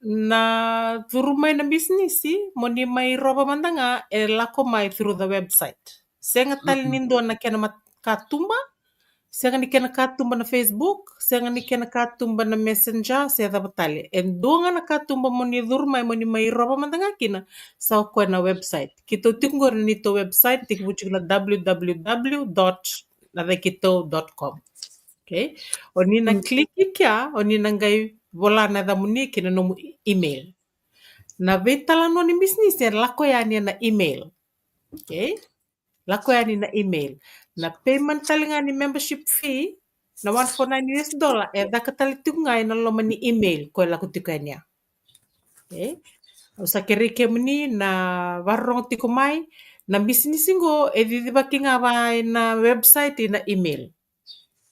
Na through my business, moni mai roba mandanga lako mai through the website. Senga tali nindo na kena katumba, senga ni kena katumba na Facebook, senga ni kena katumba na Messenger, senga batali. En donga na katumba moni mai roba mandanga kina sa ko na website. Kito tingor nito website tikbuchula www.nadekito.com. Okay? Oni na click kya, oni na ngai vola na da muni kina no email. Na vetala no ni business lako yani na email. Okay? Lako yani na email. Na payment talinga ni membership fee na $149 da katalitunga na loma ni email ko lako tikanya. Okay? Usa kereke muni na warrong tikumai na business ngo didibakinga ba na website na email.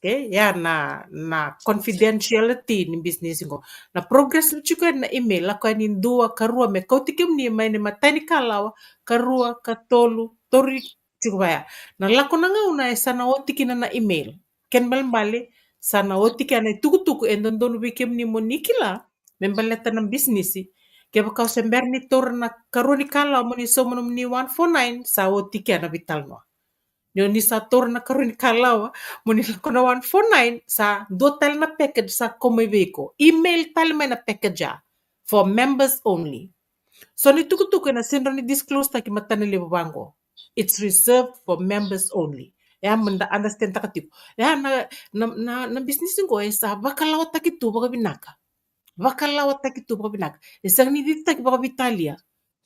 Okay, ya na confidentiality ni business ngo. Na progress chuka na email la kwa ni ndua karua me kotikem ni mai ni matani kalawa karua katolu tori chukubaya. Na lako nanga una sana otikina na email. Ken mbali sana otikana tukutuku endondonu bikem ni monikila membaleta na business. Kaya baka sember ni tor na karua ni kalawa mo ni somo ni 149 sa otikana vital no. Ni sa tor na karon kalawa muni ko na 149 sa dotal na package sa komebeko email tal may na package for members only. So ni tukutuku na sindro ni disclose ta ki matanili bango. It's reserved for members only. Ya manda understand ta katiko. Ya na business ngo sa bakalawa ta kitu baka binaka. Bakalawa ta kitu baka binaka. Isang ni dita ki baka Italia.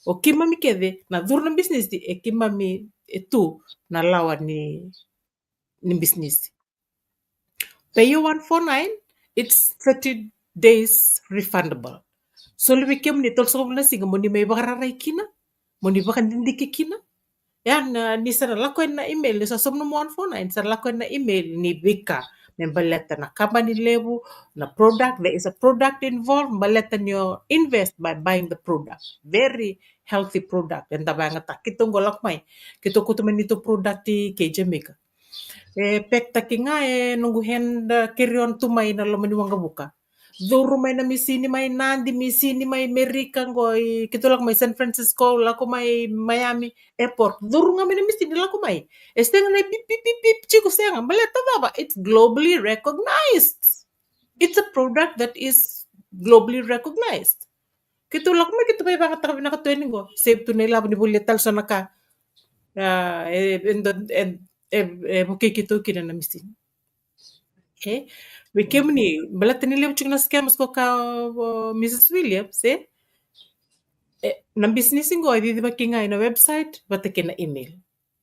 O kima mi kede na dur na business di e kima mi itu na lawa ni business. Pay you 149, it's 30 days refundable. So libi kem ni tol so na singa mo ni may bararay kina, mo ni baka ndiki kina. Yan ni sa lako na email ni sa somno mo 149 sa lako na email ni Vika. Membaleta na company level, na product, there is a product involved, baleta nyo invest by buying the product. Very healthy product. And tabanga ta, kitong golak may, kito kutuman nito product ti kay Jamaica. Pekta ki nga nungguhen kirion tumay na lomaniwang kabuka. Duro may na misini may Nandi, misini may America ngoy, kito lang may San Francisco, lako may Miami airport. Duro nga may na misini lako may. Este nga na pip, chiko siya nga, baleta baba, it's globally recognized. It's a product that is globally recognized. Kito lang may, kito may baka takabi nakatuwening ko. Save to nila, bunibulital sa naka, kito kina na misini. Okay. We came ni balata nila chuk na scams ko ka Mrs. Williams na business ngo di ba kinga na website bata kina email.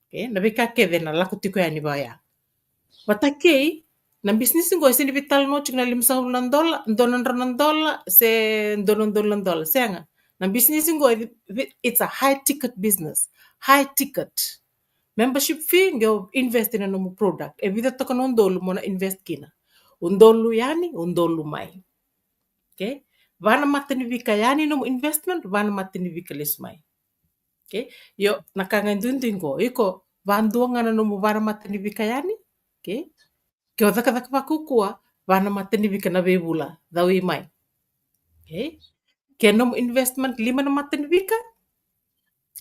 Okay, na bika keve na lakutiko ya ni baya. Watakei na business ngo sini vital no ching na $500 $200 se $200 senga na business ngo it's a high ticket business, high ticket membership fee ngo invest in no product e vida to kono ndolu mona invest kina undolu yani undolu mai. Okay, vana matani vika yani no investment vana matani vika lesmai. Okay, yo nakanga ndundingo iko vanduanga na no vana matani vika yani. Okay, ke o thaka pakukua vana matani vika na vebula dawi mai. Okay, ke no investment lima na matani vika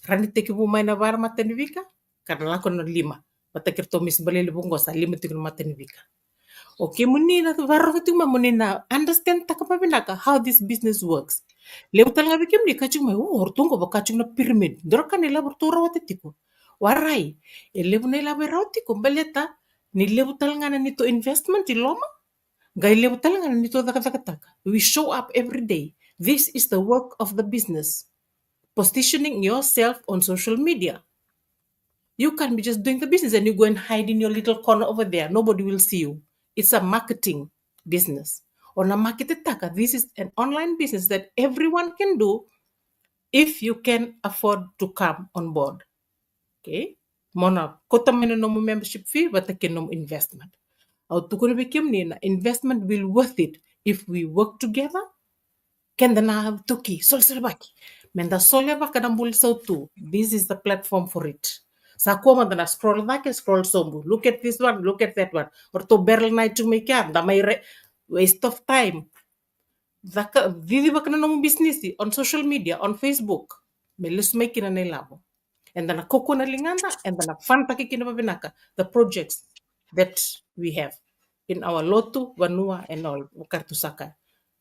rani teki bu mai na vana matani vika karena lako no lima patakir tomis balele bungosa lima teki no matani vika. Okay, munina varro tuma munina understand takapabinaka how this business works. Lebu talaga bikim ni kachung mai hortungo ba kachung na pyramid. Doraka nila bertura watetiko. Warai, lebu nila berawtiko beleta ni lebu talaga na nito investment iloma. Gai lebu talaga na nito taka. We show up every day. This is the work of the business. Positioning yourself on social media. You can be just doing the business and you go and hide in your little corner over there. Nobody will see you. It's a marketing business. On a market taka, this is an online business that everyone can do if you can afford to come on board. Okay? Mona kota mena no membership fee, but take no investment. Au tukuna bikim ni na investment will worth it if we work together. Kenda na tuki sol baki. Menda solya baka dambul sautu. This is the platform for it. Sa koma dana scroll back and scroll sombu. Look at this one, look at that one. Or to barrel night to make up. Da may waste of time. Daka vivi baka na no business on social media, on Facebook. Melis make na nilabo. And then a koko na linganda, and then a fan pakikinabanaka, the projects that we have in our Lotu, Vanua, and all Kartusaka.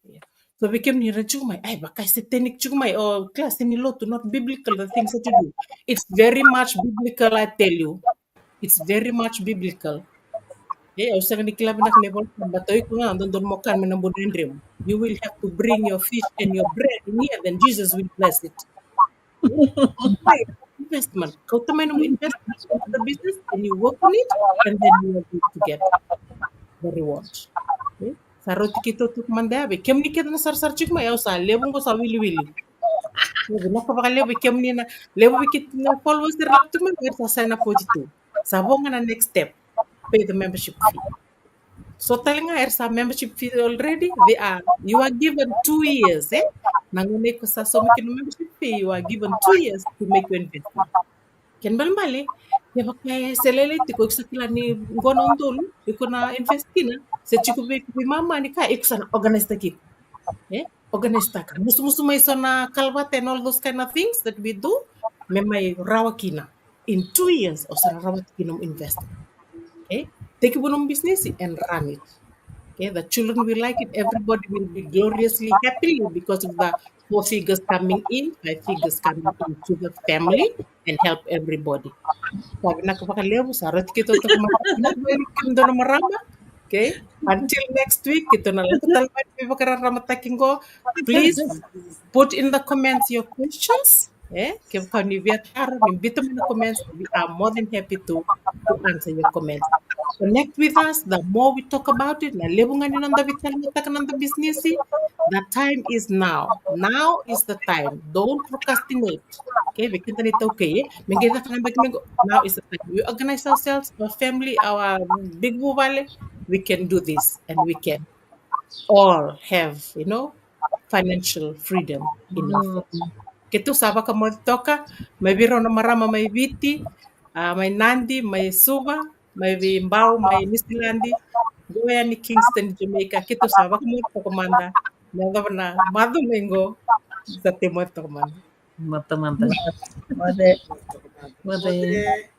Yeah. So we came near Chumai. Ay, baka satanic Chumai or class in Lotu, not biblical, the things that you do. It's very much biblical, I tell you. It's very much biblical. Yeah, I was saying the but you will have to bring your fish and your bread in here, then Jesus will bless it. Right. Investment. Kau tamay mo investment into the business and you work on it and then you are going to get the reward. Okay? Saroti kito tuk mandabe. Kem ni kita na sar chik ma yaw sa lebong ko sa wili. Lebo na kapag lebo kem ni na lebo kit na followers na rak tuk man sa sign up po dito. Sabong na next step. Pay the membership fee. So telling her some membership fee already, you are given 2 years, eh? Nangunay ko sa so membership fee, you are given 2 years to make your investment. Ken bali, kaya kaya selele tiko sa kila ni ngonon dulu, iko na invest kina, sa chiko bi mama ni ka iko sana organize taki. Eh? Organize taka. Musu may so na kalbat and all those kind of things that we do, may rawa kina. In 2 years, o sana rawa kinong investment. Okay? Take a business and run it. Okay, the children will like it. Everybody will be gloriously happy because of the 4 figures coming in, 5 figures coming into the family and help everybody. Okay, until next week, please put in the comments your questions. We are more than happy to answer your comments. Connect with us. The more we talk about it, the business, the time is now. Now is the time. Don't procrastinate. Okay, now is the time. We organize ourselves, our family, our big valley. We can do this, and we can all have, financial freedom in our family. Kito saba ka mo toka, may biro na marama may Viti, may Nandi, may Suba, may Vimbao, may Nistilandi, Goya ni Kingston, Jamaica. Kito saba ka mo to komanda. Mga na madumengo sa timo to komanda. Mata. Made. Made.